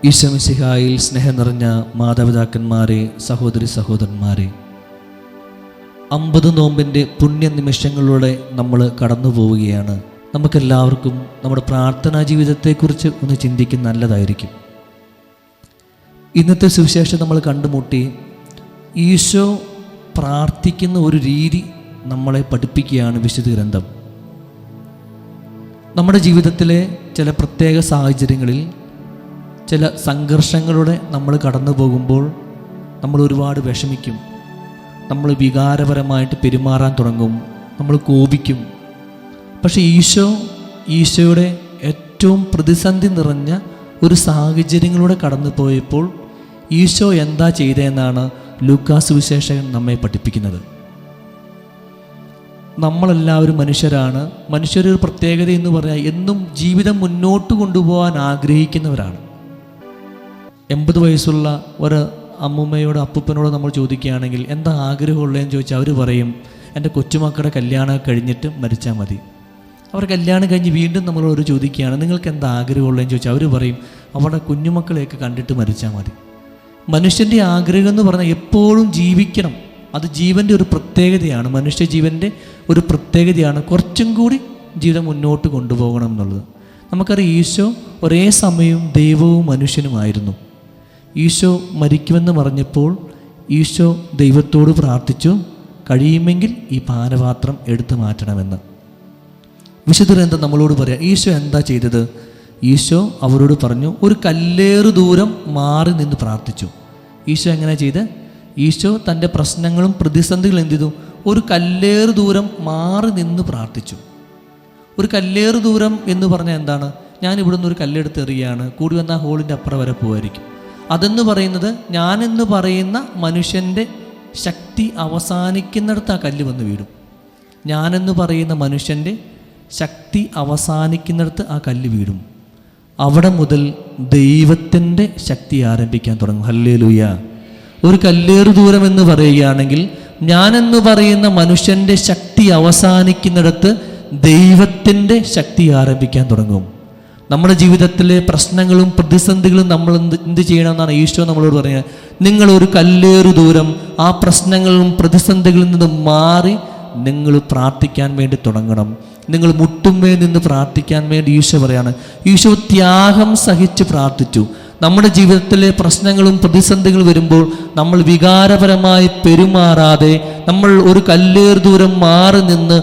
ഈശോ മിശിഹായിൽ സ്നേഹം നിറഞ്ഞ മാതാപിതാക്കന്മാരെ, സഹോദരി സഹോദരന്മാരെ, 50 നോമ്പിൻ്റെ പുണ്യ നിമിഷങ്ങളിലൂടെ നമ്മൾ കടന്നു പോവുകയാണ്. നമുക്കെല്ലാവർക്കും നമ്മുടെ പ്രാർത്ഥനാ ജീവിതത്തെക്കുറിച്ച് ഒന്ന് ചിന്തിക്കുന്ന നല്ലതായിരിക്കും. ഇന്നത്തെ സുവിശേഷം നമ്മൾ കണ്ടുമുട്ടി ഈശോ പ്രാർത്ഥിക്കുന്ന ഒരു രീതി നമ്മളെ പഠിപ്പിക്കുകയാണ് വിശുദ്ധ ഗ്രന്ഥം. നമ്മുടെ ജീവിതത്തിലെ ചില പ്രത്യേക സാഹചര്യങ്ങളിൽ, ചില സംഘർഷങ്ങളുടെ നമ്മൾ കടന്നു പോകുമ്പോൾ നമ്മൾ ഒരുപാട് വിഷമിക്കും, നമ്മൾ വികാരപരമായിട്ട് പെരുമാറാൻ തുടങ്ങും, നമ്മൾ കോപിക്കും. പക്ഷേ ഈശോയുടെ ഏറ്റവും പ്രതിസന്ധി നിറഞ്ഞ ഒരു സാഹചര്യങ്ങളിലൂടെ കടന്നു പോയപ്പോൾ ഈശോ എന്താ ചെയ്തതെന്നാണ് ലൂക്കാസ് സുവിശേഷകൻ നമ്മെ പഠിപ്പിക്കുന്നത്. നമ്മളെല്ലാവരും മനുഷ്യരാണ്. മനുഷ്യരൊരു പ്രത്യേകത എന്ന് പറഞ്ഞാൽ എന്നും ജീവിതം മുന്നോട്ട് കൊണ്ടുപോകാൻ ആഗ്രഹിക്കുന്നവരാണ്. 80 വയസ്സുള്ള ഒരു അമ്മൂമ്മയോട് അപ്പൂപ്പനോട് നമ്മൾ ചോദിക്കുകയാണെങ്കിൽ എന്താ ആഗ്രഹമുള്ളതെന്ന് ചോദിച്ചാൽ അവർ പറയും, എൻ്റെ കൊച്ചുമക്കളുടെ കല്യാണം കഴിഞ്ഞിട്ട് മരിച്ചാൽ മതി. അവർ കല്യാണം കഴിഞ്ഞ് വീണ്ടും നമ്മളോട് ചോദിക്കുകയാണ്, നിങ്ങൾക്ക് എന്താ ആഗ്രഹമുള്ളതെന്ന് ചോദിച്ചാൽ അവർ പറയും, അവരുടെ കുഞ്ഞുമക്കളെയൊക്കെ കണ്ടിട്ട് മരിച്ചാൽ മതി. മനുഷ്യൻ്റെ ആഗ്രഹം എന്ന് പറഞ്ഞാൽ എപ്പോഴും ജീവിക്കണം. അത് ജീവൻ്റെ ഒരു പ്രത്യേകതയാണ്, മനുഷ്യജീവൻ്റെ ഒരു പ്രത്യേകതയാണ്. കുറച്ചും കൂടി ജീവിതം മുന്നോട്ട് കൊണ്ടുപോകണം എന്നുള്ളത്. നമുക്കറിയാം, ഈശോ ഒരേ സമയം ദൈവവും മനുഷ്യനുമായിരുന്നു. ഈശോ മരിക്കുമെന്ന് പറഞ്ഞപ്പോൾ ഈശോ ദൈവത്തോട് പ്രാർത്ഥിച്ചു, കഴിയുമെങ്കിൽ ഈ പാനപാത്രം എടുത്തു മാറ്റണമെന്ന്. വിശുദ്ധ ഗ്രന്ഥം നമ്മളോട് പറയാം ഈശോ എന്താ ചെയ്തത്. ഈശോ അവരോട് പറഞ്ഞു, ഒരു കല്ലേറു ദൂരം മാറി നിന്ന് പ്രാർത്ഥിച്ചു. ഈശോ എങ്ങനെ ചെയ്ത്? ഈശോ തൻ്റെ പ്രശ്നങ്ങളും പ്രതിസന്ധികളും എന്ത് ചെയ്തു? ഒരു കല്ലേറു ദൂരം മാറി നിന്ന് പ്രാർത്ഥിച്ചു. ഒരു കല്ലേറു ദൂരം എന്ന് പറഞ്ഞാൽ എന്താണ്? ഞാൻ ഇവിടുന്ന് ഒരു കല്ലെടുത്ത് എറിയുകയാണ്, കൂടി വന്ന ഹോളിൻ്റെ അപ്പുറം വരെ പോകുമായിരിക്കും. അതെന്ന് പറയുന്നത് ഞാനെന്ന് പറയുന്ന മനുഷ്യൻ്റെ ശക്തി അവസാനിക്കുന്നിടത്ത് ആ കല്ല് വന്ന് വീഴും. ഞാനെന്ന് പറയുന്ന മനുഷ്യൻ്റെ ശക്തി അവസാനിക്കുന്നിടത്ത് ആ കല്ല് വീഴും. അവിടെ മുതൽ ദൈവത്തിൻ്റെ ശക്തി ആരംഭിക്കാൻ തുടങ്ങും. ഹല്ലേലൂയ. ഒരു കല്ലേറു ദൂരം എന്ന് പറയുകയാണെങ്കിൽ ഞാനെന്ന് പറയുന്ന മനുഷ്യൻ്റെ ശക്തി അവസാനിക്കുന്നിടത്ത് ദൈവത്തിൻ്റെ ശക്തി ആരംഭിക്കാൻ തുടങ്ങും. നമ്മുടെ ജീവിതത്തിലെ പ്രശ്നങ്ങളും പ്രതിസന്ധികളും നമ്മൾ എന്ത് ചെയ്യണമെന്നാണ് ഈശോ നമ്മളോട് പറയുന്നത്. നിങ്ങളൊരു കല്ലേറു ദൂരം ആ പ്രശ്നങ്ങളും പ്രതിസന്ധികളിൽ നിന്ന് മാറി നിങ്ങൾ പ്രാർത്ഥിക്കാൻ വേണ്ടി തുടങ്ങണം. നിങ്ങൾ മുട്ടുമേ നിന്ന് പ്രാർത്ഥിക്കാൻ വേണ്ടി ഈശോ പറയാണ്. ഈശോ ത്യാഗം സഹിച്ച് പ്രാർത്ഥിച്ചു. നമ്മുടെ ജീവിതത്തിലെ പ്രശ്നങ്ങളും പ്രതിസന്ധികളും വരുമ്പോൾ നമ്മൾ വികാരപരമായി പെരുമാറാതെ നമ്മൾ ഒരു കല്ലേറു ദൂരം മാറി നിന്ന്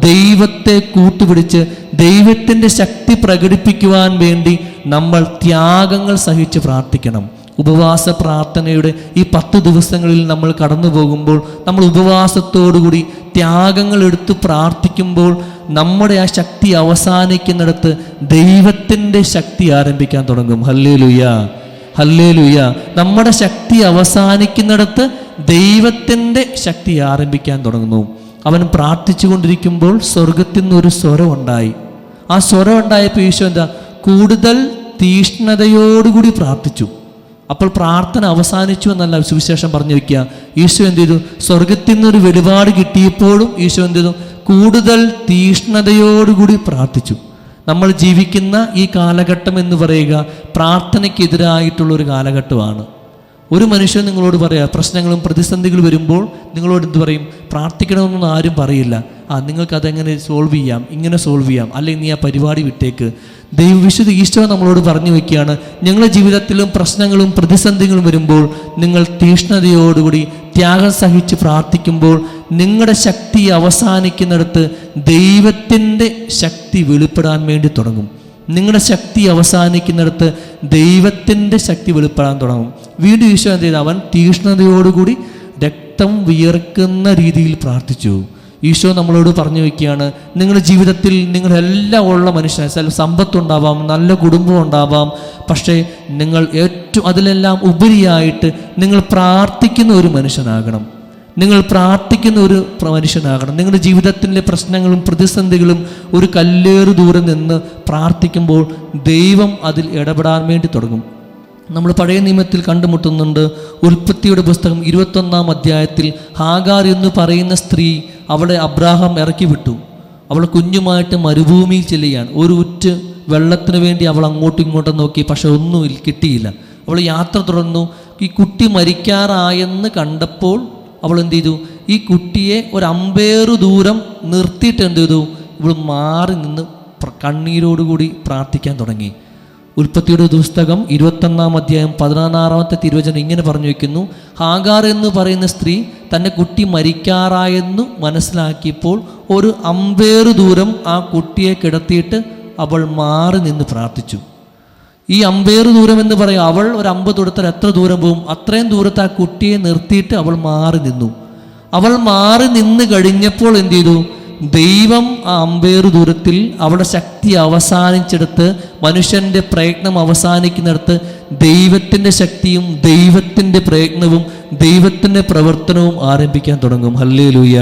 ദൈവത്തെ കൂട്ടുപിടിച്ച് ദൈവത്തിൻ്റെ ശക്തി പ്രകടിപ്പിക്കുവാൻ വേണ്ടി നമ്മൾ ത്യാഗങ്ങൾ സഹിച്ച് പ്രാർത്ഥിക്കണം. ഉപവാസ പ്രാർത്ഥനയുടെ ഈ 10 ദിവസങ്ങളിൽ നമ്മൾ കടന്നു പോകുമ്പോൾ നമ്മൾ ഉപവാസത്തോടുകൂടി ത്യാഗങ്ങൾ എടുത്ത് പ്രാർത്ഥിക്കുമ്പോൾ നമ്മുടെ ആ ശക്തി അവസാനിക്കുന്നിടത്ത് ദൈവത്തിൻ്റെ ശക്തി ആരംഭിക്കാൻ തുടങ്ങും. Hallelujah, hallelujah. നമ്മുടെ ശക്തി അവസാനിക്കുന്നിടത്ത് ദൈവത്തിൻ്റെ ശക്തി ആരംഭിക്കാൻ തുടങ്ങുന്നു. അവൻ പ്രാർത്ഥിച്ചു കൊണ്ടിരിക്കുമ്പോൾ സ്വർഗത്തിൽ നിന്നൊരു സ്വരം ഉണ്ടായി. ആ സ്വരം ഉണ്ടായപ്പോൾ ഈശോ എന്താ കൂടുതൽ തീഷ്ണതയോടുകൂടി പ്രാർത്ഥിച്ചു. അപ്പോൾ പ്രാർത്ഥന അവസാനിച്ചു എന്നല്ല സുവിശേഷം പറഞ്ഞു വയ്ക്കുക. ഈശോ എന്ത് ചെയ്തു? സ്വർഗത്തിൽ നിന്നൊരു വെളിപാട് കിട്ടിയപ്പോഴും ഈശോ എന്ത് ചെയ്തു? കൂടുതൽ തീഷ്ണതയോടുകൂടി പ്രാർത്ഥിച്ചു. നമ്മൾ ജീവിക്കുന്ന ഈ കാലഘട്ടം എന്ന് പറയുക പ്രാർത്ഥനയ്ക്കെതിരായിട്ടുള്ളൊരു കാലഘട്ടമാണ്. ഒരു മനുഷ്യൻ നിങ്ങളോട് പറയാം, പ്രശ്നങ്ങളും പ്രതിസന്ധികളും വരുമ്പോൾ നിങ്ങളോട് എന്ത് പറയും? പ്രാർത്ഥിക്കണമെന്നൊന്നും ആരും പറയില്ല. നിങ്ങൾക്കതെങ്ങനെ സോൾവ് ചെയ്യാം, ഇങ്ങനെ സോൾവ് ചെയ്യാം, അല്ലെങ്കിൽ നീ ആ പരിപാടി വിട്ടേക്ക്. വിശുദ്ധ ഈശോ നമ്മളോട് പറഞ്ഞു വയ്ക്കുകയാണ്, നിങ്ങളുടെ ജീവിതത്തിലും പ്രശ്നങ്ങളും പ്രതിസന്ധികളും വരുമ്പോൾ നിങ്ങൾ തീഷ്ണതയോടുകൂടി ത്യാഗം സഹിച്ച് പ്രാർത്ഥിക്കുമ്പോൾ നിങ്ങളുടെ ശക്തി അവസാനിക്കുന്നിടത്ത് ദൈവത്തിൻ്റെ ശക്തി വെളിപ്പെടാൻ വേണ്ടി തുടങ്ങും. നിങ്ങളുടെ ശക്തി അവസാനിക്കുന്നിടത്ത് ദൈവത്തിൻ്റെ ശക്തി വെളിപ്പെടാൻ തുടങ്ങും. വീണ്ടും ഈശോ എന്ത് ചെയ്തു? അവൻ തീഷ്ണതയോടുകൂടി രക്തം വിയർക്കുന്ന രീതിയിൽ പ്രാർത്ഥിച്ചു. ഈശോ നമ്മളോട് പറഞ്ഞു വയ്ക്കുകയാണ്, നിങ്ങളുടെ ജീവിതത്തിൽ നിങ്ങളെല്ലാം ഉള്ള മനുഷ്യൻ, സമ്പത്തുണ്ടാവാം, നല്ല കുടുംബം ഉണ്ടാവാം, പക്ഷേ നിങ്ങൾ ഏറ്റവും അതിലെല്ലാം ഉപരിയായിട്ട് നിങ്ങൾ പ്രാർത്ഥിക്കുന്ന ഒരു മനുഷ്യനാകണം. നിങ്ങൾ പ്രാർത്ഥിക്കുന്ന ഒരു മനുഷ്യനാകണം. നിങ്ങളുടെ ജീവിതത്തിലെ പ്രശ്നങ്ങളും പ്രതിസന്ധികളും ഒരു കല്ലേറു ദൂരം നിന്ന് പ്രാർത്ഥിക്കുമ്പോൾ ദൈവം അതിൽ ഇടപെടാൻ വേണ്ടി തുടങ്ങും. നമ്മൾ പഴയ നിയമത്തിൽ കണ്ടുമുട്ടുന്നുണ്ട്. ഉൽപ്പത്തിയുടെ പുസ്തകം 21-ാം അധ്യായത്തിൽ ഹാഗാർ എന്ന് പറയുന്ന സ്ത്രീ അവളെ അബ്രാഹാം ഇറക്കി വിട്ടു. അവൾ കുഞ്ഞുമായിട്ട് മരുഭൂമിയിൽ ചെല്ലുകയാണ്. ഒരു ഉറ്റ് വെള്ളത്തിന് വേണ്ടി അവൾ അങ്ങോട്ടും ഇങ്ങോട്ടും നോക്കി, പക്ഷെ ഒന്നും കിട്ടിയില്ല. അവൾ യാത്ര തുടർന്നു. ഈ കുട്ടി മരിക്കാറായെന്ന് കണ്ടപ്പോൾ അവൾ എന്ത് ചെയ്തു? ഈ കുട്ടിയെ ഒരു അമ്പേറ് ദൂരം നിർത്തിയിട്ട് എന്ത് ചെയ്തു? ഇവൾ മാറി നിന്ന് കണ്ണീരോടുകൂടി പ്രാർത്ഥിക്കാൻ തുടങ്ങി. ഉൽപ്പത്തിയുടെ പുസ്തകം 21-ാം അധ്യായം 16-ാമത്തെ തിരുവചനം ഇങ്ങനെ പറഞ്ഞു വയ്ക്കുന്നു: ഹാഗാർ എന്ന് പറയുന്ന സ്ത്രീ തൻ്റെ കുട്ടി മരിക്കാറായെന്ന് മനസ്സിലാക്കിയപ്പോൾ ഒരു അമ്പേറ് ദൂരം ആ കുട്ടിയെ കിടത്തിയിട്ട് അവൾ മാറി നിന്ന് പ്രാർത്ഥിച്ചു. ഈ അമ്പേറ് ദൂരം എന്ന് പറയും, അവൾ ഒരു 50 തൊടുത്താൽ എത്ര ദൂരം പോകും? അത്രയും ദൂരത്ത് ആ കുട്ടിയെ നിർത്തിയിട്ട് അവൾ മാറി നിന്നു. അവൾ മാറി നിന്ന് കഴിഞ്ഞപ്പോൾ എന്ത് ചെയ്തു? ദൈവം ആ അമ്പേറ് ദൂരത്തിൽ അവളുടെ ശക്തി അവസാനിച്ചെടുത്ത്, മനുഷ്യൻ്റെ പ്രയത്നം അവസാനിക്കുന്നിടത്ത് ദൈവത്തിൻ്റെ ശക്തിയും ദൈവത്തിൻ്റെ പ്രയത്നവും ദൈവത്തിൻ്റെ പ്രവർത്തനവും ആരംഭിക്കാൻ തുടങ്ങും. ഹല്ലേലൂയ.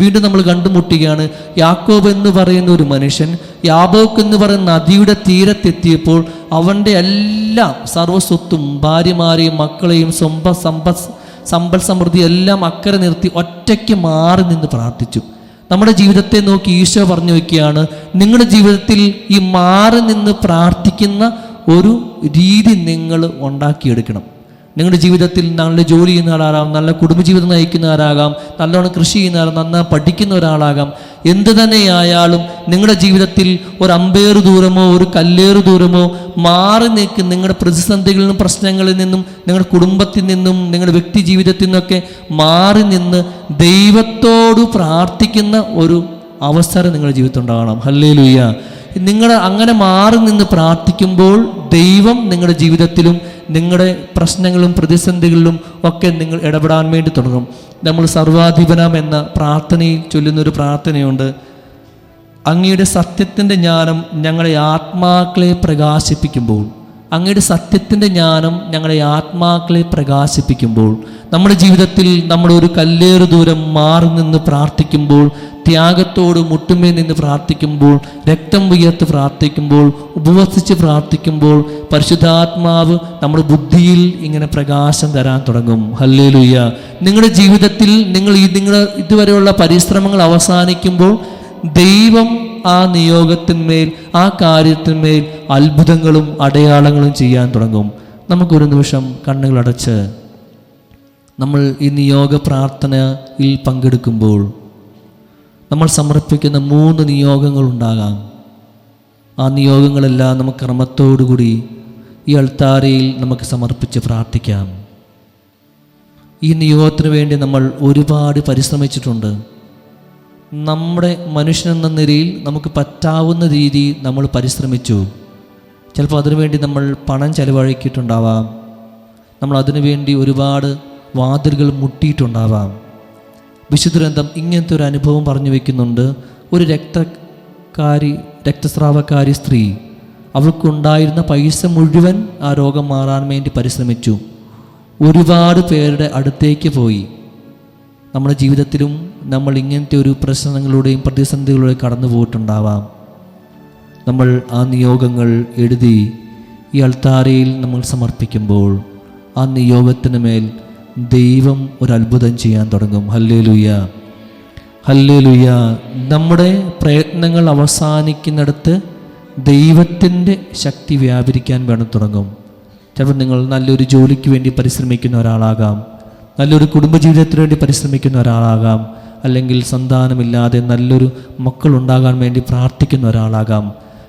വീണ്ടും നമ്മൾ കണ്ടുമുട്ടുകയാണ്. യാക്കോബ് എന്ന് പറയുന്ന ഒരു മനുഷ്യൻ യാബോക്ക് എന്ന് പറയുന്ന നദിയുടെ തീരത്തെത്തിയപ്പോൾ അവൻ്റെ എല്ലാം സർവ്വസ്വത്തും ഭാര്യമാരെയും മക്കളെയും സമ്പൽ സമൃദ്ധി എല്ലാം അക്കരെ നിർത്തി ഒറ്റയ്ക്ക് മാറി നിന്ന് പ്രാർത്ഥിച്ചു. നമ്മുടെ ജീവിതത്തെ നോക്കി ഈശോ പറഞ്ഞു വയ്ക്കുകയാണ്, നിങ്ങളുടെ ജീവിതത്തിൽ ഈ മാറി നിന്ന് പ്രാർത്ഥിക്കുന്ന ഒരു രീതി നിങ്ങൾ ഉണ്ടാക്കിയെടുക്കണം. നിങ്ങളുടെ ജീവിതത്തിൽ നല്ല ജോലി ചെയ്യുന്ന ആളാകാം, നല്ല കുടുംബജീവിതം നയിക്കുന്നവരാകാം, നല്ലോണം കൃഷി ചെയ്യുന്നവരാകാം, നന്നായി പഠിക്കുന്ന ഒരാളാകാം. എന്ത് തന്നെയായാലും നിങ്ങളുടെ ജീവിതത്തിൽ ഒരു അമ്പേറ് ദൂരമോ ഒരു കല്ലേറ് ദൂരമോ മാറി നിൽക്കുന്ന നിങ്ങളുടെ പ്രതിസന്ധികളിൽ നിന്നും പ്രശ്നങ്ങളിൽ നിന്നും നിങ്ങളുടെ കുടുംബത്തിൽ നിന്നും നിങ്ങളുടെ വ്യക്തി ജീവിതത്തിൽ നിന്നൊക്കെ മാറി നിന്ന് ദൈവത്തോട് പ്രാർത്ഥിക്കുന്ന ഒരു അവസരം നിങ്ങളുടെ ജീവിതത്തിൽ ഉണ്ടാകണം. ഹല്ലേലൂയ. നിങ്ങൾ അങ്ങനെ മാറി നിന്ന് പ്രാർത്ഥിക്കുമ്പോൾ ദൈവം നിങ്ങളുടെ ജീവിതത്തിലും നിങ്ങളുടെ പ്രശ്നങ്ങളും പ്രതിസന്ധികളിലും ഒക്കെ നിങ്ങൾ ഇടപെടാൻ വേണ്ടി തുടങ്ങും. നമ്മൾ സർവാധിപനം എന്ന പ്രാർത്ഥനയിൽ ചൊല്ലുന്നൊരു പ്രാർത്ഥനയുണ്ട്. അങ്ങയുടെ സത്യത്തിൻ്റെ ജ്ഞാനം ഞങ്ങളെ ആത്മാക്കളെ പ്രകാശിപ്പിക്കുമ്പോൾ, അങ്ങയുടെ സത്യത്തിൻ്റെ ജ്ഞാനം ഞങ്ങളെ ആത്മാക്കളെ പ്രകാശിപ്പിക്കുമ്പോൾ, നമ്മുടെ ജീവിതത്തിൽ നമ്മൾ ഒരു കല്ലേറ് ദൂരം മാറി നിന്ന് പ്രാർത്ഥിക്കുമ്പോൾ, ത്യാഗത്തോട് മുട്ടുമേ നിന്ന് പ്രാർത്ഥിക്കുമ്പോൾ, രക്തം ഉയർത്ത് പ്രാർത്ഥിക്കുമ്പോൾ, ഉപവസിച്ച് പ്രാർത്ഥിക്കുമ്പോൾ പരിശുദ്ധാത്മാവ് നമ്മുടെ ബുദ്ധിയിൽ ഇങ്ങനെ പ്രകാശം തരാൻ തുടങ്ങും. ഹല്ലേലൂയ. നിങ്ങളുടെ ജീവിതത്തിൽ നിങ്ങളുടെ ഇതുവരെയുള്ള പരിശ്രമങ്ങൾ അവസാനിക്കുമ്പോൾ ദൈവം ആ നിയോഗത്തിന്മേൽ, ആ കാര്യത്തിന്മേൽ അത്ഭുതങ്ങളും അടയാളങ്ങളും ചെയ്യാൻ തുടങ്ങും. നമുക്കൊരു നിമിഷം കണ്ണുകളടച്ച് നമ്മൾ ഈ നിയോഗ പ്രാർത്ഥനയിൽ പങ്കെടുക്കുമ്പോൾ നമ്മൾ സമർപ്പിക്കുന്ന 3 നിയോഗങ്ങളുണ്ടാകാം. ആ നിയോഗങ്ങളെല്ലാം നമുക്ക് ക്രമത്തോടുകൂടി ഈ അൾത്താരയിൽ നമുക്ക് സമർപ്പിച്ച് പ്രാർത്ഥിക്കാം. ഈ നിയോഗത്തിന് വേണ്ടി നമ്മൾ ഒരുപാട് പരിശ്രമിച്ചിട്ടുണ്ട്. നമ്മുടെ മനുഷ്യനെന്ന നിലയിൽ നമുക്ക് പറ്റാവുന്ന രീതിയിൽ നമ്മൾ പരിശ്രമിച്ചു. ചിലപ്പോൾ അതിനുവേണ്ടി നമ്മൾ പണം ചെലവഴിക്കിയിട്ടുണ്ടാവാം. നമ്മൾ അതിനുവേണ്ടി ഒരുപാട് വാതിലുകൾ മുട്ടിയിട്ടുണ്ടാവാം. വിശുദ്ധ ഗ്രന്ഥം ഇങ്ങനത്തെ ഒരു അനുഭവം പറഞ്ഞു വയ്ക്കുന്നുണ്ട്. ഒരു രക്തസ്രാവക്കാരി സ്ത്രീ, അവൾക്കുണ്ടായിരുന്ന പൈസ മുഴുവൻ ആ രോഗം മാറാൻ വേണ്ടി പരിശ്രമിച്ചു. ഒരുപാട് പേരുടെ അടുത്തേക്ക് പോയി. നമ്മുടെ ജീവിതത്തിലും നമ്മൾ ഇങ്ങനത്തെ ഒരു പ്രശ്നങ്ങളുടെയും പ്രതിസന്ധികളുടെയും കടന്നു പോയിട്ടുണ്ടാവാം. നമ്മൾ ആ നിയോഗങ്ങൾ എഴുതി ഈ അൾത്താരയിൽ നമ്മൾ സമർപ്പിക്കുമ്പോൾ ആ നിയോഗത്തിന് മേൽ ദൈവം ഒരു അത്ഭുതം ചെയ്യാൻ തുടങ്ങും. Hallelujah, hallelujah. നമ്മുടെ പ്രയത്നങ്ങൾ അവസാനിക്കുന്നിടത്ത് ദൈവത്തിൻ്റെ ശക്തി വ്യാപരിക്കാൻ വേണം തുടങ്ങും. ചിലപ്പോൾ നിങ്ങൾ നല്ലൊരു ജോലിക്ക് വേണ്ടി പരിശ്രമിക്കുന്ന ഒരാളാകാം, നല്ലൊരു കുടുംബജീവിതത്തിന് വേണ്ടി പരിശ്രമിക്കുന്ന ഒരാളാകാം, അല്ലെങ്കിൽ സന്താനമില്ലാതെ നല്ലൊരു മക്കളുണ്ടാകാൻ വേണ്ടി പ്രാർത്ഥിക്കുന്ന ഒരാളാകാം.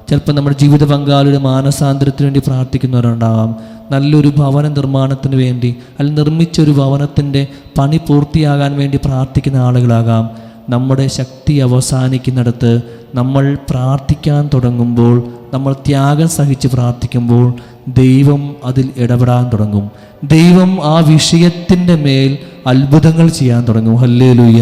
ചിലപ്പോൾ നമ്മുടെ ജീവിത പങ്കാളിയുടെ മാനസാന്തരത്തിന് വേണ്ടി പ്രാർത്ഥിക്കുന്നവരുണ്ടാകാം. നല്ലൊരു ഭവന നിർമ്മാണത്തിന് വേണ്ടി, അല്ലെങ്കിൽ നിർമ്മിച്ചൊരു ഭവനത്തിൻ്റെ പണി പൂർത്തിയാകാൻ വേണ്ടി പ്രാർത്ഥിക്കുന്ന ആളുകളാകാം. നമ്മുടെ ശക്തി അവസാനിക്കുന്നിടത്ത് നമ്മൾ പ്രാർത്ഥിക്കാൻ തുടങ്ങുമ്പോൾ, നമ്മൾ ത്യാഗം സഹിച്ച് പ്രാർത്ഥിക്കുമ്പോൾ ദൈവം അതിൽ ഇടപെടാൻ തുടങ്ങും. ദൈവം ആ വിഷയത്തിൻ്റെ മേൽ അത്ഭുതങ്ങൾ ചെയ്യാൻ തുടങ്ങും. ഹല്ലേലൂയ.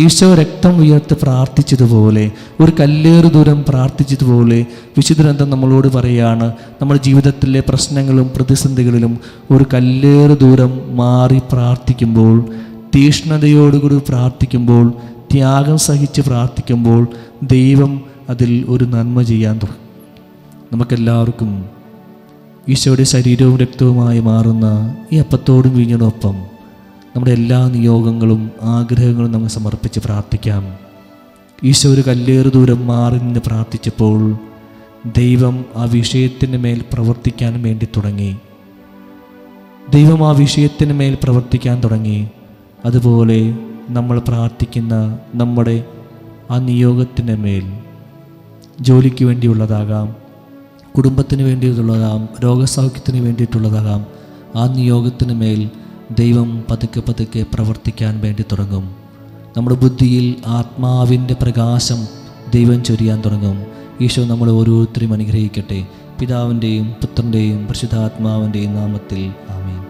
ഈശോ രക്തം ഉയർത്ത് പ്രാർത്ഥിച്ചതുപോലെ, ഒരു കല്ലേറ് ദൂരം പ്രാർത്ഥിച്ചതുപോലെ വിശുദ്ധ ഗ്രന്ഥം നമ്മളോട് പറയുകയാണ്, നമ്മുടെ ജീവിതത്തിലെ പ്രശ്നങ്ങളും പ്രതിസന്ധികളിലും ഒരു കല്ലേറ് ദൂരം മാറി പ്രാർത്ഥിക്കുമ്പോൾ, തീഷ്ണതയോടുകൂടി പ്രാർത്ഥിക്കുമ്പോൾ, ത്യാഗം സഹിച്ച് പ്രാർത്ഥിക്കുമ്പോൾ ദൈവം അതിൽ ഒരു നന്മ ചെയ്യാൻ തുടങ്ങും. നമുക്കെല്ലാവർക്കും ഈശോയുടെ ശരീരവും രക്തവുമായി മാറുന്ന ഈ അപ്പത്തോടും വീഞ്ഞോടൊപ്പം നമ്മുടെ എല്ലാ നിയോഗങ്ങളും ആഗ്രഹങ്ങളും നമുക്ക് സമർപ്പിച്ച് പ്രാർത്ഥിക്കാം. ഈശോ ഒരു കല്ലേറ് ദൂരം മാറി നിന്ന് പ്രാർത്ഥിച്ചപ്പോൾ ദൈവം ആ വിഷയത്തിൻ്റെ മേൽ പ്രവർത്തിക്കാൻ വേണ്ടി തുടങ്ങി. ദൈവം ആ വിഷയത്തിന് മേൽ പ്രവർത്തിക്കാൻ തുടങ്ങി. അതുപോലെ നമ്മൾ പ്രാർത്ഥിക്കുന്ന നമ്മുടെ ആ നിയോഗത്തിന് മേൽ, ജോലിക്ക് വേണ്ടിയുള്ളതാകാം, കുടുംബത്തിന് വേണ്ടിയിട്ടുള്ളതാകാം, രോഗസൗഖ്യത്തിന് വേണ്ടിയിട്ടുള്ളതാകാം, ആ നിയോഗത്തിന് മേൽ ദൈവം പതുക്കെ പതുക്കെ പ്രവർത്തിക്കാൻ വേണ്ടി തുടങ്ങും. നമ്മുടെ ബുദ്ധിയിൽ ആത്മാവിൻ്റെ പ്രകാശം ദൈവം ചൊരിയാൻ തുടങ്ങും. ഈശോ നമ്മൾ ഓരോരുത്തരും അനുഗ്രഹിക്കട്ടെ. പിതാവിൻ്റെയും പുത്രൻ്റെയും പരിശുദ്ധാത്മാവിൻ്റെയും നാമത്തിൽ ആമേൻ.